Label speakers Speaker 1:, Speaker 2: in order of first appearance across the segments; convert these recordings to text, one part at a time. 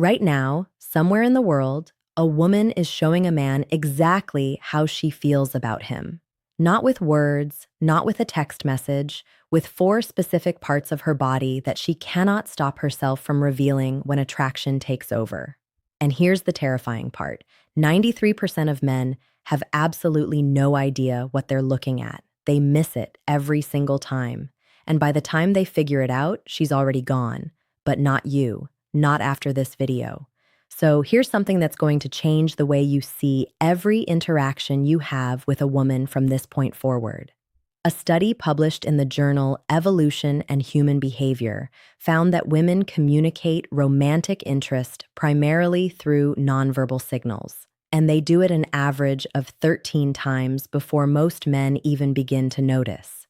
Speaker 1: Right now, somewhere in the world, a woman is showing a man exactly how she feels about him. Not with words, not with a text message, with four specific parts of her body that she cannot stop herself from revealing when attraction takes over. And here's the terrifying part: 93% of men have absolutely no idea what they're looking at. They miss it every single time. And by the time they figure it out, she's already gone. But not you. Not after this video. So here's something that's going to change the way you see every interaction you have with a woman from this point forward. A study published in the journal Evolution and Human Behavior found that women communicate romantic interest primarily through nonverbal signals, and they do it an average of 13 times before most men even begin to notice.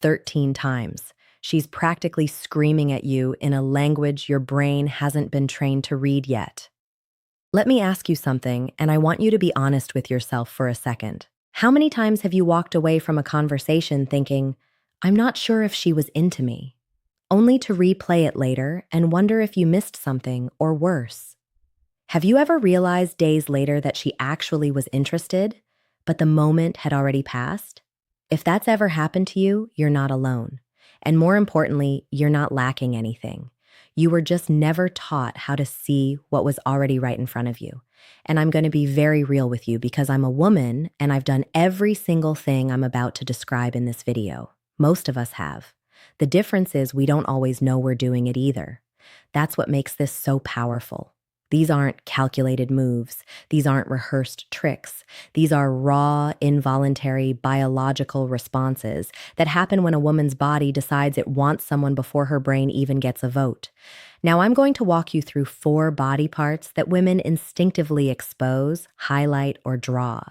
Speaker 1: 13 times. She's practically screaming at you in a language your brain hasn't been trained to read yet. Let me ask you something, and I want you to be honest with yourself for a second. How many times have you walked away from a conversation thinking, "I'm not sure if she was into me," only to replay it later and wonder if you missed something or worse? Have you ever realized days later that she actually was interested, but the moment had already passed? If that's ever happened to you, you're not alone. And more importantly, you're not lacking anything. You were just never taught how to see what was already right in front of you. And I'm going to be very real with you because I'm a woman and I've done every single thing I'm about to describe in this video. Most of us have. The difference is we don't always know we're doing it either. That's what makes this so powerful. These aren't calculated moves. These aren't rehearsed tricks. These are raw, involuntary, biological responses that happen when a woman's body decides it wants someone before her brain even gets a vote. Now, I'm going to walk you through 4 body parts that women instinctively expose, highlight, or draw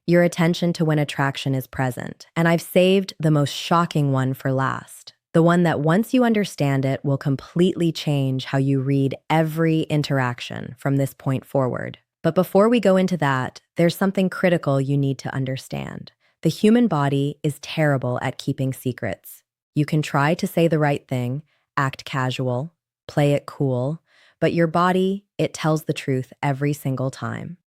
Speaker 1: your attention to when attraction is present. And I've saved the most shocking one for last. The one that once you understand it will completely change how you read every interaction from this point forward. But before we go into that, there's something critical you need to understand. The human body is terrible at keeping secrets. You can try to say the right thing, act casual, play it cool, but your body, it tells the truth every single time.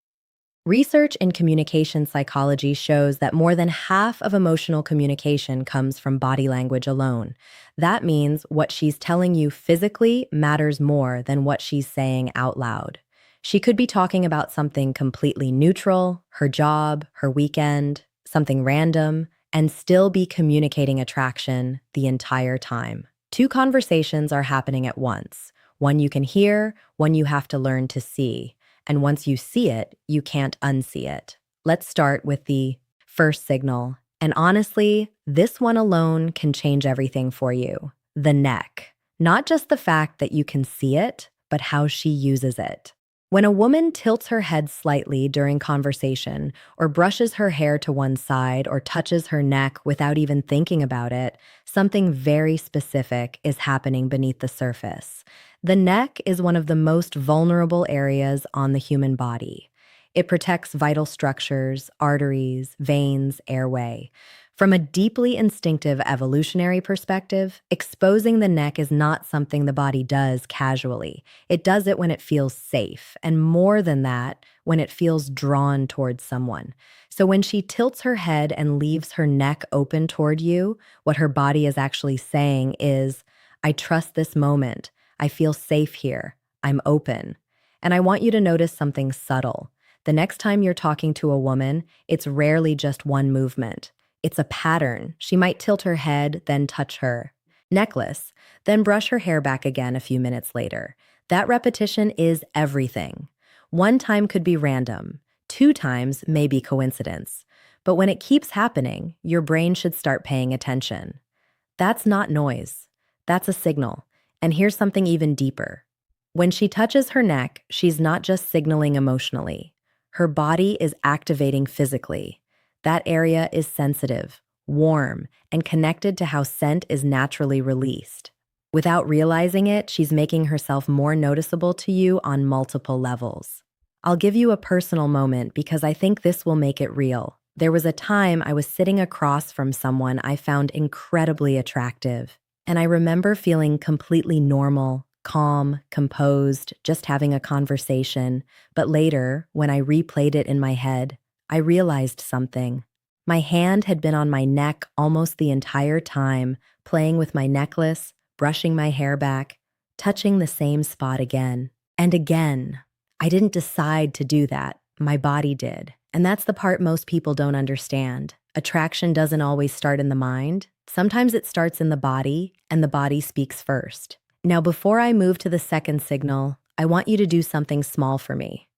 Speaker 1: Research in communication psychology shows that more than half of emotional communication comes from body language alone. That means what she's telling you physically matters more than what she's saying out loud. She could be talking about something completely neutral, her job, her weekend, something random, and still be communicating attraction the entire time. 2 conversations are happening at once. One you can hear, one you have to learn to see. And once you see it, you can't unsee it. Let's start with the first signal. And honestly, this one alone can change everything for you. The neck. Not just the fact that you can see it, but how she uses it. When a woman tilts her head slightly during conversation, or brushes her hair to one side, or touches her neck without even thinking about it, something very specific is happening beneath the surface. The neck is one of the most vulnerable areas on the human body. It protects vital structures, arteries, veins, airway. From a deeply instinctive evolutionary perspective, exposing the neck is not something the body does casually. It does it when it feels safe, and more than that, when it feels drawn towards someone. So when she tilts her head and leaves her neck open toward you, what her body is actually saying is, "I trust this moment. I feel safe here. I'm open." And I want you to notice something subtle. The next time you're talking to a woman, it's rarely just one movement. It's a pattern. She might tilt her head, then touch her necklace, then brush her hair back again a few minutes later. That repetition is everything. 1 time could be random. 2 times may be coincidence. But when it keeps happening, your brain should start paying attention. That's not noise. That's a signal. And here's something even deeper. When she touches her neck, she's not just signaling emotionally. Her body is activating physically. That area is sensitive, warm, and connected to how scent is naturally released. Without realizing it, she's making herself more noticeable to you on multiple levels. I'll give you a personal moment because I think this will make it real. There was a time I was sitting across from someone I found incredibly attractive, and I remember feeling completely normal, calm, composed, just having a conversation. But later, when I replayed it in my head, I realized something. My hand had been on my neck almost the entire time, playing with my necklace, brushing my hair back, touching the same spot again and again. I didn't decide to do that. My body did. And that's the part most people don't understand. Attraction doesn't always start in the mind. Sometimes it starts in the body, and the body speaks first. Now, before I move to the second signal, I want you to do something small for me.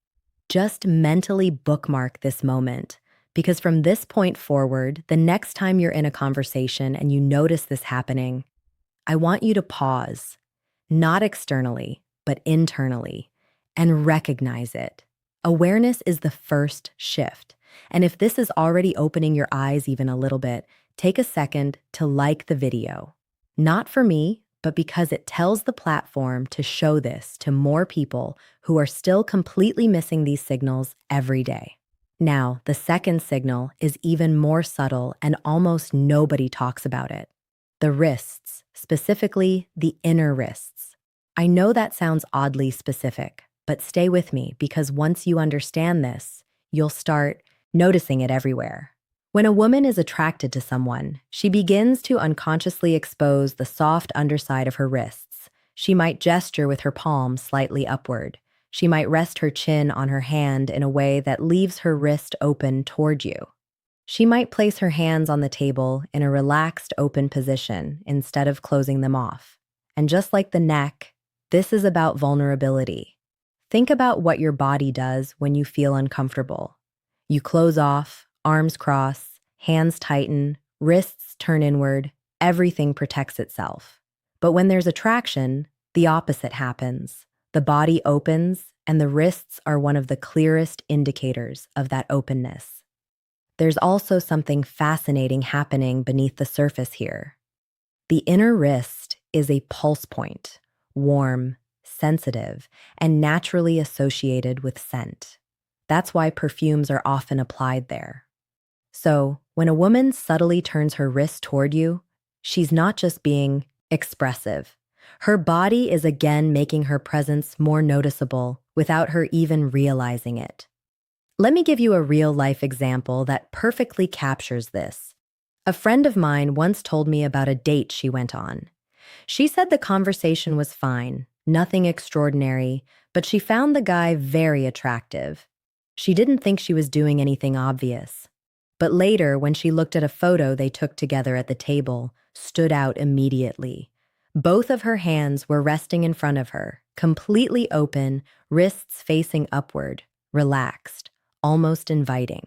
Speaker 1: Just mentally bookmark this moment, because from this point forward, the next time you're in a conversation and you notice this happening, I want you to pause, not externally, but internally, and recognize it. Awareness is the first shift. And if this is already opening your eyes even a little bit, take a second to like the video. Not for me, but because it tells the platform to show this to more people who are still completely missing these signals every day. Now, the second signal is even more subtle and almost nobody talks about it. The wrists, specifically the inner wrists. I know that sounds oddly specific, but stay with me because once you understand this, you'll start noticing it everywhere. When a woman is attracted to someone, she begins to unconsciously expose the soft underside of her wrists. She might gesture with her palm slightly upward. She might rest her chin on her hand in a way that leaves her wrist open toward you. She might place her hands on the table in a relaxed, open position instead of closing them off. And just like the neck, this is about vulnerability. Think about what your body does when you feel uncomfortable. You close off, arms cross, hands tighten, wrists turn inward, everything protects itself. But when there's attraction, the opposite happens. The body opens, and the wrists are one of the clearest indicators of that openness. There's also something fascinating happening beneath the surface here. The inner wrist is a pulse point, warm, sensitive, and naturally associated with scent. That's why perfumes are often applied there. So, when a woman subtly turns her wrist toward you, she's not just being expressive. Her body is again making her presence more noticeable without her even realizing it. Let me give you a real-life example that perfectly captures this. A friend of mine once told me about a date she went on. She said the conversation was fine, nothing extraordinary, but she found the guy very attractive. She didn't think she was doing anything obvious. But later, when she looked at a photo they took together at the table, stood out immediately. Both of her hands were resting in front of her, completely open, wrists facing upward, relaxed, almost inviting.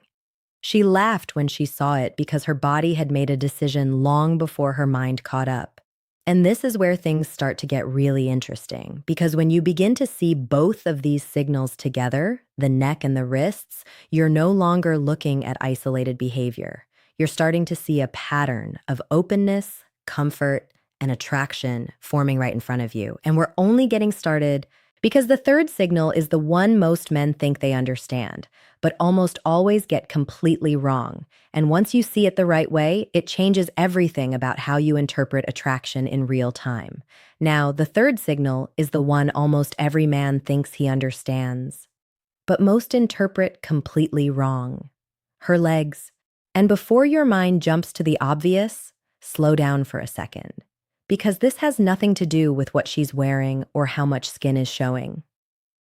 Speaker 1: She laughed when she saw it because her body had made a decision long before her mind caught up. And this is where things start to get really interesting, because when you begin to see both of these signals together, the neck and the wrists, you're no longer looking at isolated behavior. You're starting to see a pattern of openness, comfort, and attraction forming right in front of you. And we're only getting started because the third signal is the one most men think they understand, but almost always get completely wrong. And once you see it the right way, it changes everything about how you interpret attraction in real time. Now, the third signal is the one almost every man thinks he understands, but most interpret completely wrong. Her legs. And before your mind jumps to the obvious, slow down for a second, because this has nothing to do with what she's wearing or how much skin is showing.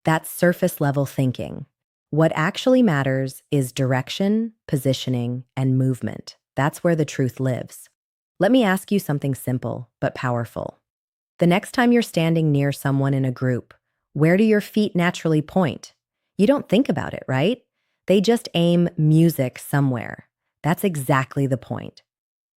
Speaker 1: That's surface level thinking. What actually matters is direction, positioning, and movement. That's where the truth lives. Let me ask you something simple but powerful. The next time you're standing near someone in a group, where do your feet naturally point? You don't think about it, right? They just aim music somewhere. That's exactly the point.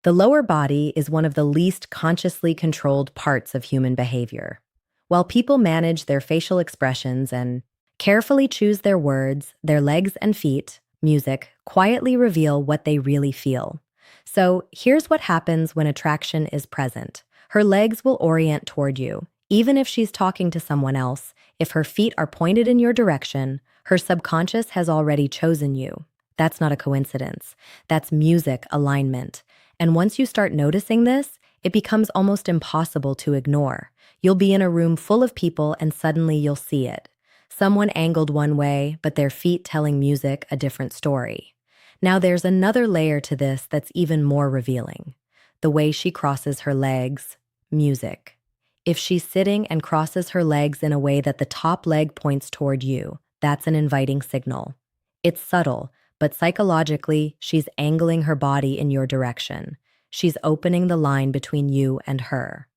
Speaker 1: The lower body is one of the least consciously controlled parts of human behavior. While people manage their facial expressions and carefully choose their words, their legs and feet, music, quietly reveal what they really feel. So here's what happens when attraction is present. Her legs will orient toward you. Even if she's talking to someone else, if her feet are pointed in your direction, her subconscious has already chosen you. That's not a coincidence. That's music alignment. And once you start noticing this, it becomes almost impossible to ignore. You'll be in a room full of people and suddenly you'll see it. Someone angled one way, but their feet telling music a different story. Now there's another layer to this that's even more revealing. The way she crosses her legs, music. If she's sitting and crosses her legs in a way that the top leg points toward you, that's an inviting signal. It's subtle, but psychologically, she's angling her body in your direction. She's opening the line between you and her.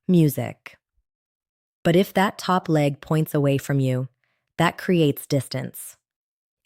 Speaker 1: Music. But if that top leg points away from you, that creates distance.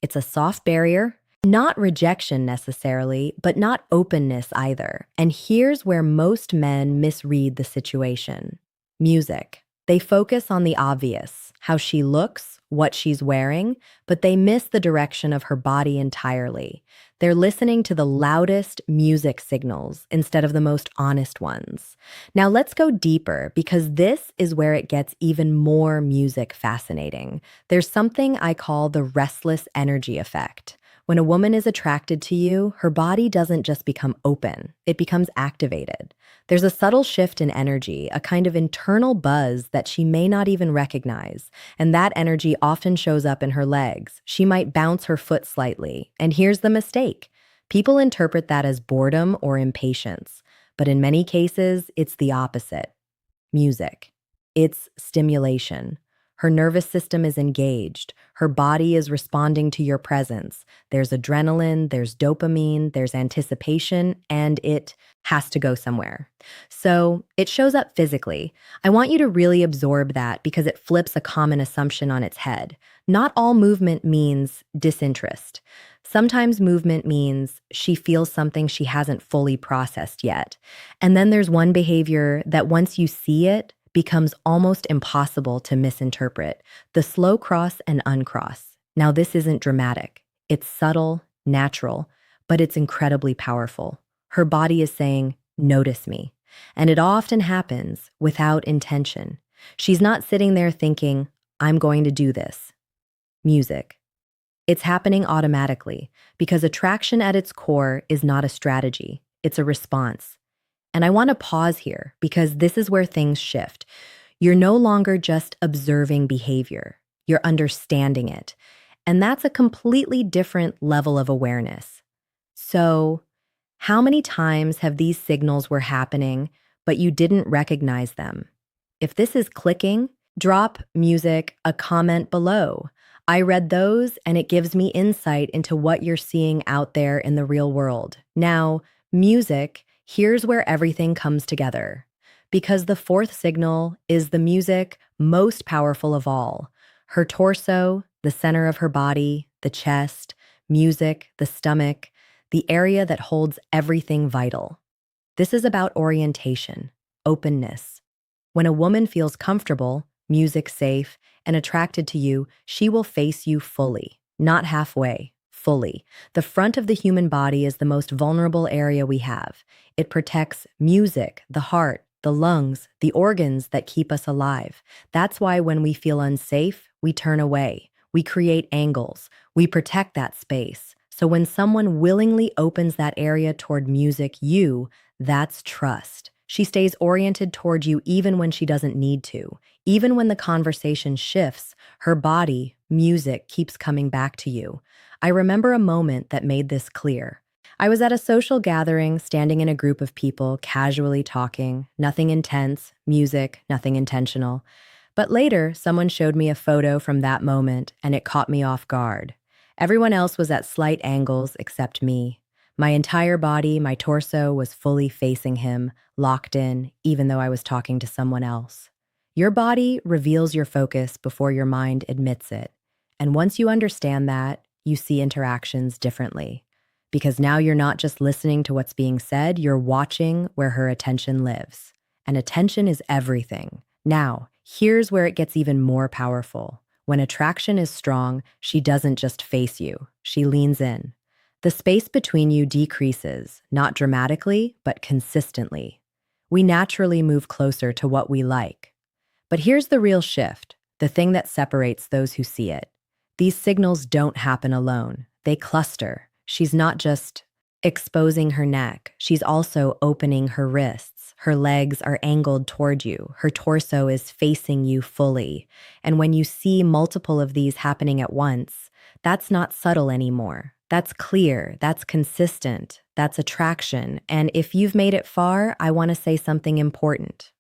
Speaker 1: It's a soft barrier, not rejection necessarily, but not openness either. And here's where most men misread the situation. Music. They focus on the obvious, how she looks, what she's wearing, but they miss the direction of her body entirely. They're listening to the loudest music signals instead of the most honest ones. Now let's go deeper because this is where it gets even more music fascinating. There's something I call the restless energy effect. When a woman is attracted to you, her body doesn't just become open, it becomes activated. There's a subtle shift in energy, a kind of internal buzz that she may not even recognize, and that energy often shows up in her legs. She might bounce her foot slightly, and here's the mistake. People interpret that as boredom or impatience, but in many cases, it's the opposite. Music. It's stimulation. Her nervous system is engaged. Her body is responding to your presence. There's adrenaline, there's dopamine, there's anticipation, and it has to go somewhere. So it shows up physically. I want you to really absorb that because it flips a common assumption on its head. Not all movement means disinterest. Sometimes movement means she feels something she hasn't fully processed yet. And then there's one behavior that once you see it, becomes almost impossible to misinterpret, the slow cross and uncross. Now, this isn't dramatic. It's subtle, natural, but it's incredibly powerful. Her body is saying, notice me. And it often happens without intention. She's not sitting there thinking, I'm going to do this. Music. It's happening automatically because attraction at its core is not a strategy. It's a response. And I want to pause here because this is where things shift. You're no longer just observing behavior, you're understanding it. And that's a completely different level of awareness. So, how many times have these signals were happening, but you didn't recognize them? If this is clicking, drop music, a comment below. I read those and it gives me insight into what you're seeing out there in the real world. Now, music. Here's where everything comes together. Because the fourth signal is the music most powerful of all. Her torso, the center of her body, the chest, music, the stomach, the area that holds everything vital. This is about orientation, openness. When a woman feels comfortable, music safe, and attracted to you, she will face you fully, not halfway. Fully. The front of the human body is the most vulnerable area we have. It protects music, the heart, the lungs, the organs that keep us alive. That's why when we feel unsafe, we turn away. We create angles. We protect that space. So when someone willingly opens that area toward music, that's trust. She stays oriented toward you even when she doesn't need to. Even when the conversation shifts, her body, music, keeps coming back to you. I remember a moment that made this clear. I was at a social gathering, standing in a group of people, casually talking, nothing intense, music, nothing intentional. But later, someone showed me a photo from that moment, and it caught me off guard. Everyone else was at slight angles except me. My entire body, my torso, was fully facing him, locked in, even though I was talking to someone else. Your body reveals your focus before your mind admits it. And once you understand that, you see interactions differently. Because now you're not just listening to what's being said, you're watching where her attention lives. And attention is everything. Now, here's where it gets even more powerful. When attraction is strong, she doesn't just face you, she leans in. The space between you decreases, not dramatically, but consistently. We naturally move closer to what we like. But here's the real shift, the thing that separates those who see it. These signals don't happen alone. They cluster. She's not just exposing her neck. She's also opening her wrists, Her legs are angled toward you. Her torso is facing you fully. And when you see multiple of these happening at once, that's not subtle anymore. That's clear. That's consistent. That's attraction. And if you've made it far, I want to say something important.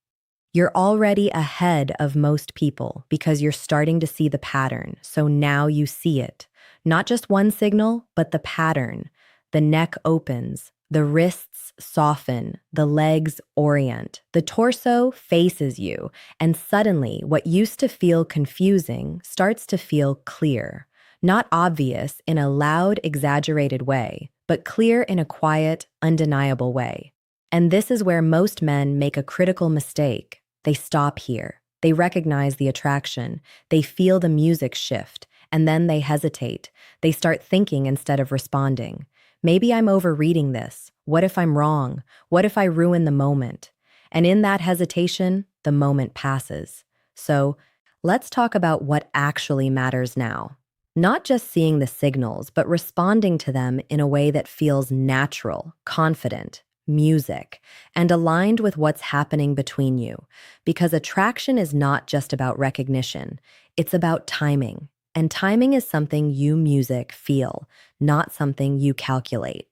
Speaker 1: You're already ahead of most people because you're starting to see the pattern. So now you see it. Not just one signal, but the pattern. The neck opens, the wrists soften, the legs orient, the torso faces you, and suddenly what used to feel confusing starts to feel clear. Not obvious in a loud, exaggerated way, but clear in a quiet, undeniable way. And this is where most men make a critical mistake. They stop here. They recognize the attraction. They feel the music shift, and then they hesitate. They start thinking instead of responding. Maybe I'm overreading this. What if I'm wrong? What if I ruin the moment? And in that hesitation, the moment passes. So let's talk about what actually matters now. Not just seeing the signals, but responding to them in a way that feels natural, confident, music, and aligned with what's happening between you. Because attraction is not just about recognition, it's about timing. And timing is something you music feel, not something you calculate.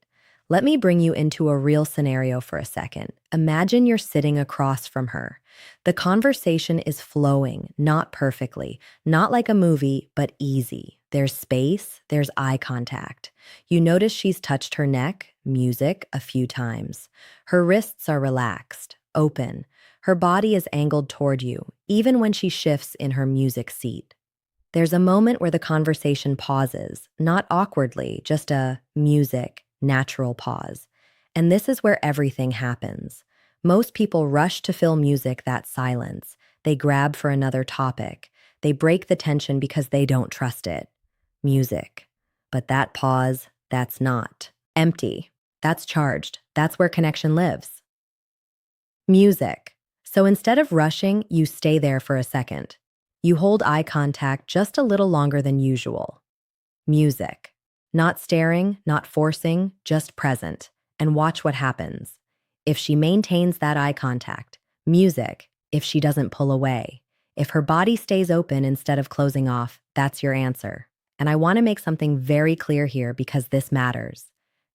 Speaker 1: Let me bring you into a real scenario for a second. Imagine you're sitting across from her. The conversation is flowing, not perfectly, not like a movie, but easy. There's space, there's eye contact. You notice she's touched her neck, music, a few times. Her wrists are relaxed, open. Her body is angled toward you, even when she shifts in her music seat. There's a moment where the conversation pauses, not awkwardly, just a music, natural pause. And this is where everything happens. Most people rush to fill music that silence. They grab for another topic. They break the tension because they don't trust it. Music. But that pause, that's not. Empty. That's charged. That's where connection lives. Music. So instead of rushing, you stay there for a second. You hold eye contact just a little longer than usual. Music. Not staring, not forcing, just present. And watch what happens. If she maintains that eye contact. Music. If she doesn't pull away. If her body stays open instead of closing off, that's your answer. And I want to make something very clear here because this matters.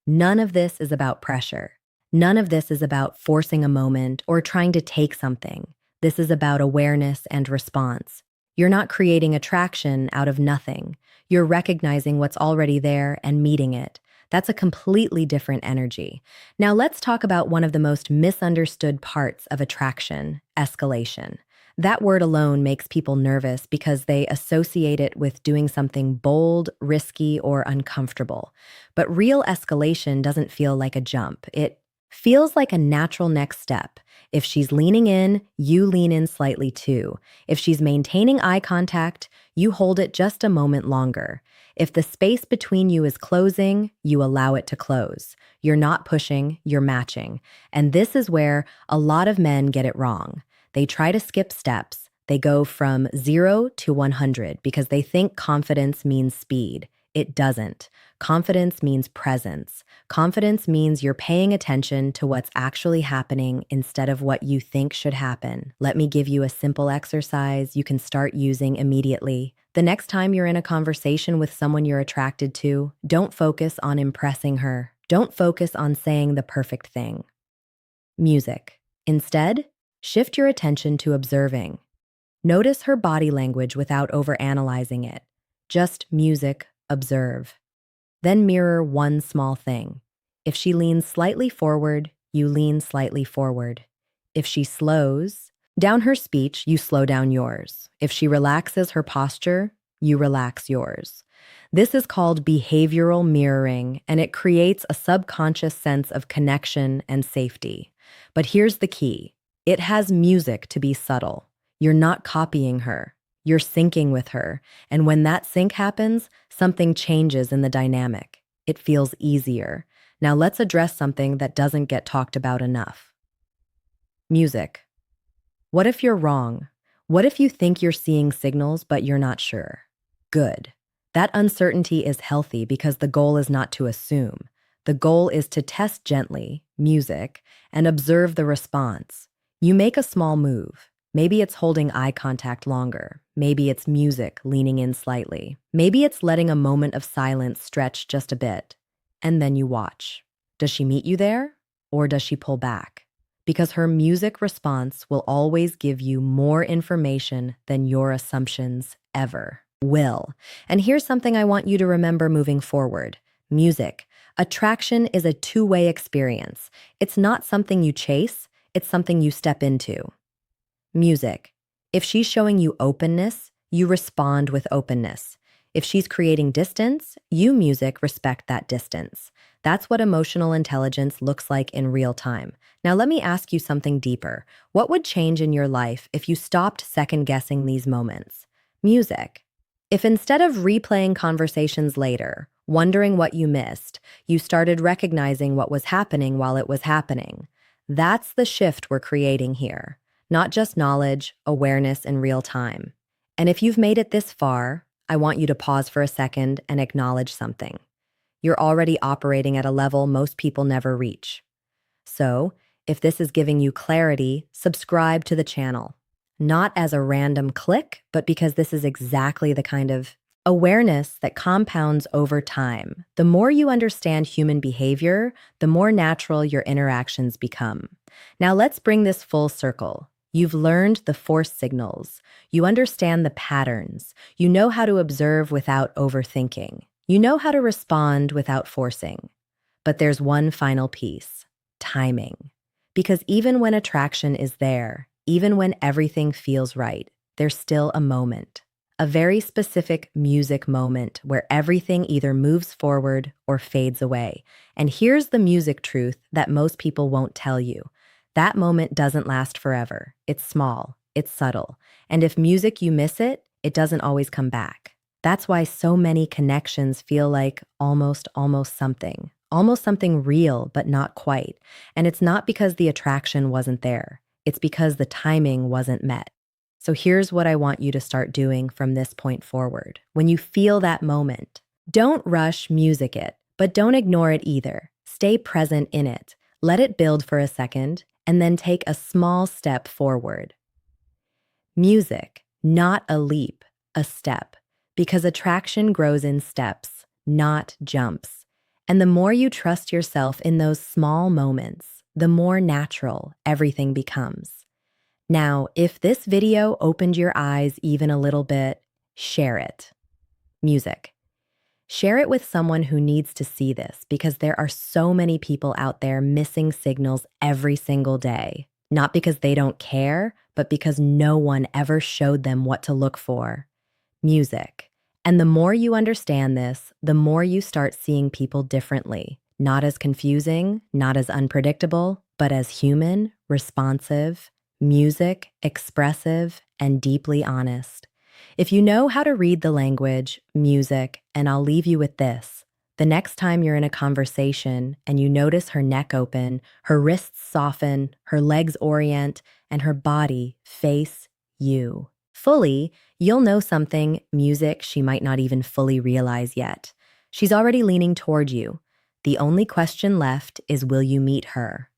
Speaker 1: None of this is about pressure. None of this is about forcing a moment or trying to take something. This is about awareness and response. You're not creating attraction out of nothing. You're recognizing what's already there and meeting it. That's a completely different energy. Now let's talk about one of the most misunderstood parts of attraction, escalation. That word alone makes people nervous because they associate it with doing something bold, risky, or uncomfortable. But real escalation doesn't feel like a jump. It feels like a natural next step. If she's leaning in, you lean in slightly too. If she's maintaining eye contact, you hold it just a moment longer. If the space between you is closing, you allow it to close. You're not pushing, you're matching. And this is where a lot of men get it wrong. They try to skip steps. They go from 0 to 100 because they think confidence means speed. It doesn't. Confidence means presence. Confidence means you're paying attention to what's actually happening instead of what you think should happen. Let me give you a simple exercise you can start using immediately. The next time you're in a conversation with someone you're attracted to, don't focus on impressing her. Don't focus on saying the perfect thing. Music. Instead, shift your attention to observing. Notice her body language without overanalyzing it. Just music, observe. Then mirror one small thing. If she leans slightly forward, you lean slightly forward. If she slows down her speech, you slow down yours. If she relaxes her posture, you relax yours. This is called behavioral mirroring, and it creates a subconscious sense of connection and safety. But here's the key. It has music to be subtle. You're not copying her. You're syncing with her. And when that sync happens, something changes in the dynamic. It feels easier. Now let's address something that doesn't get talked about enough. Music. What if you're wrong? What if you think you're seeing signals, but you're not sure? Good. That uncertainty is healthy because the goal is not to assume. The goal is to test gently, music, and observe the response. You make a small move. Maybe it's holding eye contact longer. Maybe it's music leaning in slightly. Maybe it's letting a moment of silence stretch just a bit. And then you watch. Does she meet you there? Or does she pull back? Because her music response will always give you more information than your assumptions ever will. And here's something I want you to remember moving forward. Music. Attraction is a two-way experience. It's not something you chase, it's something you step into. Music. If she's showing you openness, you respond with openness. If she's creating distance, you, music, respect that distance. That's what emotional intelligence looks like in real time. Now, let me ask you something deeper. What would change in your life if you stopped second-guessing these moments? Music. If instead of replaying conversations later, wondering what you missed, you started recognizing what was happening while it was happening, that's the shift we're creating here. Not just knowledge, awareness in real time. And if you've made it this far, I want you to pause for a second and acknowledge something. You're already operating at a level most people never reach. So, if this is giving you clarity, subscribe to the channel. Not as a random click, but because this is exactly the kind of awareness that compounds over time. The more you understand human behavior, the more natural your interactions become. Now let's bring this full circle. You've learned the force signals. You understand the patterns. You know how to observe without overthinking. You know how to respond without forcing. But there's one final piece: timing. Because even when attraction is there, even when everything feels right, there's still a moment. A very specific music moment where everything either moves forward or fades away. And here's the music truth that most people won't tell you. That moment doesn't last forever. It's small, it's subtle. And if music you miss it, it doesn't always come back. That's why so many connections feel like almost something real, but not quite. And it's not because the attraction wasn't there. It's because the timing wasn't met. So here's what I want you to start doing from this point forward. When you feel that moment, don't rush music it, but don't ignore it either. Stay present in it. Let it build for a second, and then take a small step forward. Music, not a leap, a step. Because attraction grows in steps, not jumps. And the more you trust yourself in those small moments, the more natural everything becomes. Now, if this video opened your eyes even a little bit, share it. Music. Share it with someone who needs to see this, because there are so many people out there missing signals every single day. Not because they don't care, but because no one ever showed them what to look for. Music. And the more you understand this, the more you start seeing people differently. Not as confusing, not as unpredictable, but as human, responsive, music, expressive, and deeply honest. If you know how to read the language, music, and I'll leave you with this. The next time you're in a conversation and you notice her neck open, her wrists soften, her legs orient, and her body face you fully, you'll know something, music, she might not even fully realize yet. She's already leaning toward you. The only question left is, will you meet her?